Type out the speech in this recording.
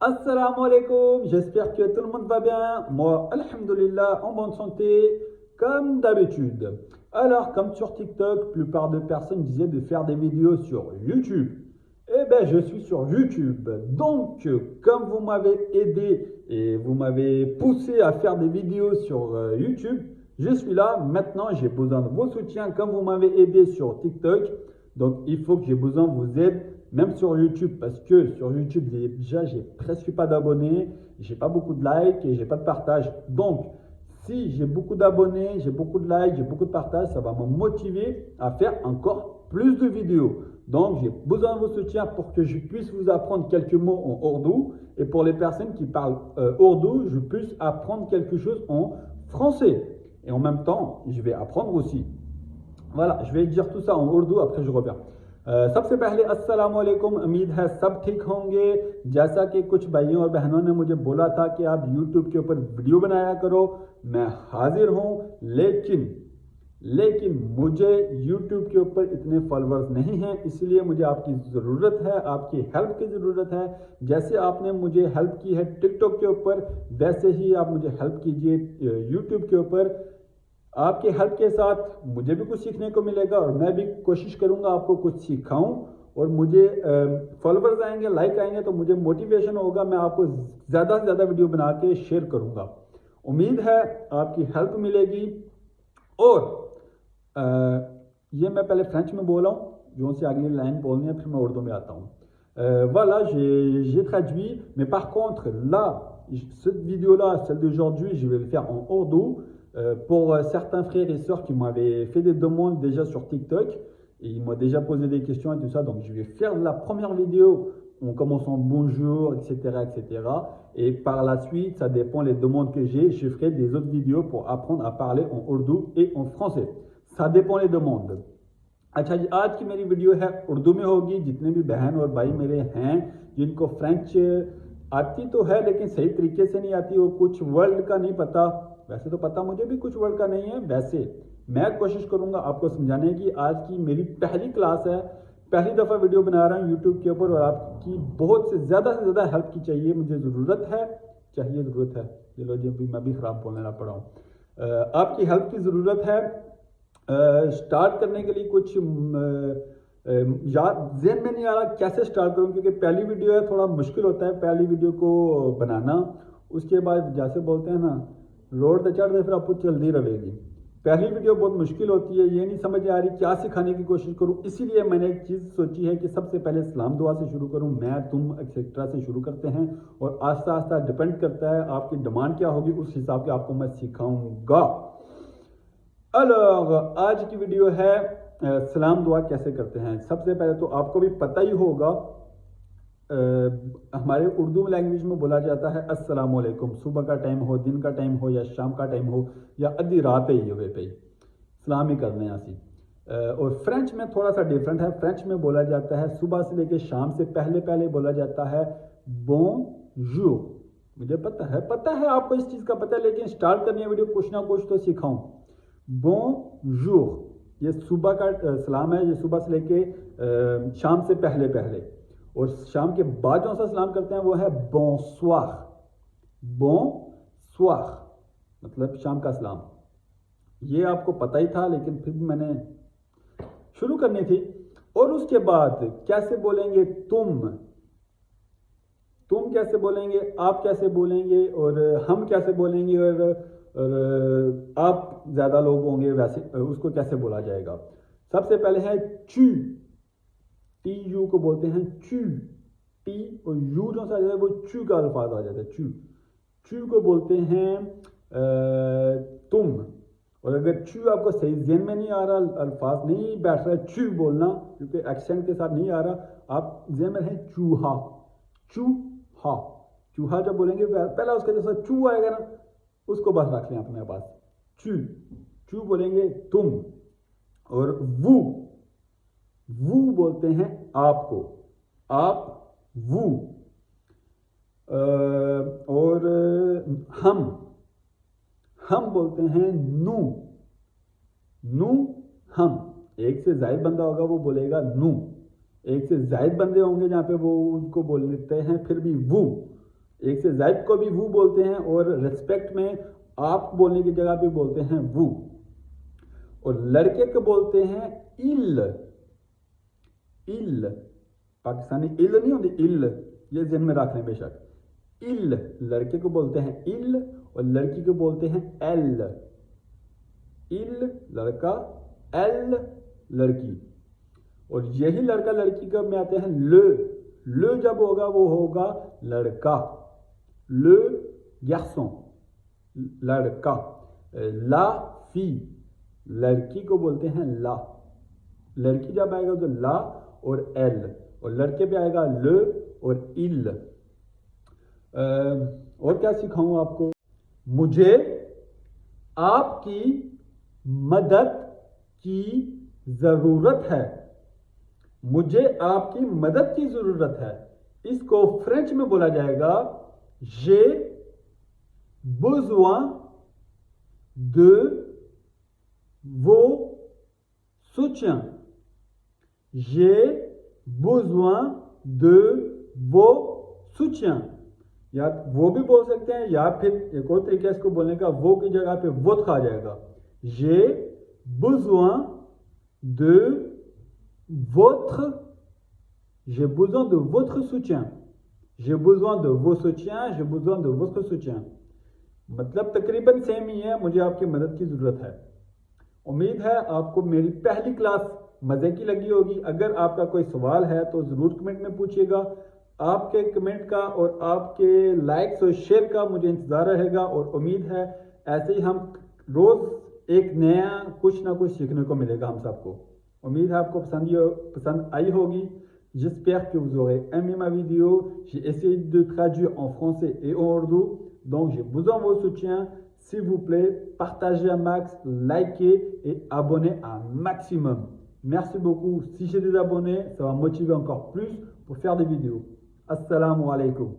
Assalamu alaikum, j'espère que tout le monde va bien. Moi, alhamdulillah, en bonne santé, comme d'habitude. Alors, comme sur TikTok, plupart de personnes disaient de faire des vidéos sur YouTube. Eh bien, je suis sur YouTube. Donc, comme vous m'avez aidé et vous m'avez poussé à faire des vidéos sur YouTube, je suis là. Maintenant, j'ai besoin de vos soutiens comme vous m'avez aidé sur TikTok. Donc, il faut que j'ai besoin de vous aider même sur YouTube, parce que sur YouTube, déjà, j'ai presque pas d'abonnés, j'ai pas beaucoup de likes et j'ai pas de partage. Donc, si j'ai beaucoup d'abonnés, j'ai beaucoup de likes, j'ai beaucoup de partage, ça va me motiver à faire encore plus de vidéos. Donc, j'ai besoin de vos soutiens pour que je puisse vous apprendre quelques mots en ourdou. Et pour les personnes qui parlent ourdou, je puisse apprendre quelque chose en français. Et en même temps, je vais apprendre aussi. Voilà, je vais dire tout ça en ourdou, après je reviens. सबसे पहले अस्सलाम वालेकुम, उम्मीद है सब ठीक होंगे। जैसा कि कुछ भाइयों और बहनों ने मुझे बोला था कि आप YouTube के ऊपर वीडियो बनाया करो, मैं हाजिर हूँ। लेकिन लेकिन मुझे YouTube के ऊपर इतने फॉलोअर्स नहीं हैं, इसलिए मुझे आपकी ज़रूरत है, आपकी हेल्प की ज़रूरत है। जैसे आपने मुझे हेल्प की है TikTok के ऊपर, वैसे ही आप मुझे हेल्प कीजिए YouTube के ऊपर। आपके हेल्प के साथ मुझे भी कुछ सीखने को मिलेगा और मैं भी कोशिश करूंगा आपको कुछ सिखाऊं। और मुझे फॉलोअर्स आएंगे, लाइक आएंगे, तो मुझे मोटिवेशन होगा, मैं आपको ज़्यादा से ज़्यादा वीडियो बना के शेयर करूंगा। उम्मीद है आपकी हेल्प मिलेगी। और अ, ये मैं पहले फ्रेंच में बोला हूँ, जो से अगली लाइन बोलनी है, फिर मैं उर्दू में आता हूँ। Voilà, j'ai traduit, mais par contre, là, cette vidéo-là, celle d'aujourd'hui, je vais le faire en ourdou. Pour certains frères et sœurs qui m'avaient fait des demandes déjà sur TikTok, et ils m'ont déjà posé des questions et tout ça, donc je vais faire la première vidéo en commençant bonjour, etc., etc. Et par la suite, ça dépend les demandes que j'ai, je ferai des autres vidéos pour apprendre à parler en ourdou et en français. Ça dépend les demandes. अच्छा जी, आज की मेरी video है उर्दू में होगी। जितने भी बहन और भाई मेरे हैं जिनको फ्रेंच आती तो है लेकिन सही तरीके से नहीं आती, और कुछ वर्ड का नहीं पता, वैसे तो पता मुझे भी कुछ वर्ड का नहीं है, वैसे मैं कोशिश करूंगा आपको समझाने की। आज की मेरी पहली क्लास है, पहली दफ़ा वीडियो बना रहा हूँ यूट्यूब के ऊपर, और आपकी बहुत से ज़्यादा हेल्प की चाहिए, मुझे ज़रूरत है, चाहिए ज़रूरत है, चलो जी अभी मैं भी ख़राब बोलने लग पड़ा हूँ। आपकी हेल्प की ज़रूरत है। स्टार्ट करने के लिए कुछ याद जेहन में नहीं आ रहा कैसे स्टार्ट करूं, क्योंकि पहली वीडियो है, थोड़ा मुश्किल होता है पहली वीडियो को बनाना। उसके बाद जैसे बोलते हैं ना, रोड तो चढ़ दे फिर आपको चलती रहेगी। पहली वीडियो बहुत मुश्किल होती है, ये नहीं समझ आ रही क्या सिखाने की कोशिश करूं, इसीलिए मैंने एक चीज़ सोची है कि सबसे पहले सलाम दुआ से शुरू करूं, मैं तुम एक्सेट्रा से शुरू करते हैं, और आस्ता आस्ता डिपेंड करता है आपकी डिमांड क्या होगी, उस हिसाब से आपको मैं सिखाऊंगा। आज की वीडियो है सलाम दुआ कैसे करते हैं। सबसे पहले तो आपको भी पता ही होगा, हमारे उर्दू लैंग्वेज में बोला जाता है अस्सलाम वालेकुम। सुबह का टाइम हो, दिन का टाइम हो, या शाम का टाइम हो, या अद्धी रात ही हुए पे सलाम ही करने आसी। और फ्रेंच में थोड़ा सा डिफरेंट है, फ्रेंच में बोला जाता है सुबह से लेकर शाम से पहले पहले बोला जाता है बोंजूर। मुझे पता है आपको इस चीज़ का पता है, लेकिन स्टार्ट करनी है वीडियो, कुछ ना कुछ तो सिखाऊं। बोंजूर, ये सुबह का सलाम है, ये सुबह से लेके शाम से पहले पहले। और शाम के बाद जो सा सलाम करते हैं वो है बोंसवार। बोंसवार मतलब शाम का सलाम। ये आपको पता ही था, लेकिन फिर भी मैंने शुरू करनी थी। और उसके बाद कैसे बोलेंगे तुम कैसे बोलेंगे, आप कैसे बोलेंगे, और हम कैसे बोलेंगे, और आप ज़्यादा लोग होंगे वैसे उसको कैसे बोला जाएगा। सबसे पहले है चू, टी यू को बोलते हैं चू, टी और यू जो सा है वो चू का अल्फाज आ जाता है। चू को बोलते हैं तुम। और अगर चू आपको सही ज़हन में नहीं आ रहा, अल्फाज नहीं बैठ रहा है चू बोलना, क्योंकि एक्सेंट के साथ नहीं आ रहा, आप ज़हन में है चूहा। चूहा जब बोलेंगे पहला उसका जैसा चू आएगा ना, उसको बस रख लें अपने पास। चू बोलेंगे तुम। और वू बोलते हैं आपको, आप वू। और हम बोलते हैं नू हम। एक से जायद बंदा होगा वो बोलेगा नू, एक से जायद बंदे होंगे जहां पे वो उनको बोल लेते हैं फिर भी वू। एक से ज़ायद को भी वो बोलते हैं और रिस्पेक्ट में आप बोलने की जगह पे बोलते हैं वो। और लड़के को बोलते हैं इल। इल पाकिस्तानी इल नहीं होती, इल, ये ज़हन में रख लें बेशक। इल लड़के को बोलते हैं इल और लड़की को बोलते हैं एल। इल लड़का, एल लड़की। और यही लड़का लड़की का में आते हैं ल जब होगा वो होगा लड़का, ले garçon लड़का। ला फी लड़की को बोलते हैं ला। लड़की जब आएगा तो ला और एल, और लड़के पे आएगा ल और इल। और क्या सिखाऊं आपको? मुझे आपकी मदद की जरूरत है। मुझे आपकी मदद की जरूरत है। इसको फ्रेंच में बोला जाएगा j'ai besoin de vos soutiens। j'ai besoin de vos soutiens। या वो भी बोल सकते हैं, या फिर एक और तरीका इसको बोलने का, वो की जगह पे वो आ जाएगा। j'ai besoin de votre j'ai besoin de votre soutien। j'ai besoin de vos soutiens, j'ai besoin de votre soutien। मतलब तकरीबन सेम ही है, मुझे आपकी मदद की जरूरत है। उम्मीद है आपको मेरी पहली क्लास मजे की लगी होगी। अगर आपका कोई सवाल है तो जरूर कमेंट में पूछिएगा। आपके कमेंट का और आपके लाइक्स और शेयर का मुझे इंतजार रहेगा, और उम्मीद है ऐसे ही हम रोज एक नया कुछ ना कुछ सीखने को मिलेगा हम सबको। उम्मीद है आपको पसंद आई होगी। J'espère que vous aurez aimé ma vidéo. J'ai essayé de traduire en français et en ourdou. Donc j'ai besoin de vos soutiens. S'il vous plaît, partagez un max, likez et abonnez un maximum. Merci beaucoup. Si j'ai des abonnés, ça va me motiver encore plus pour faire des vidéos. Assalamu alaikum.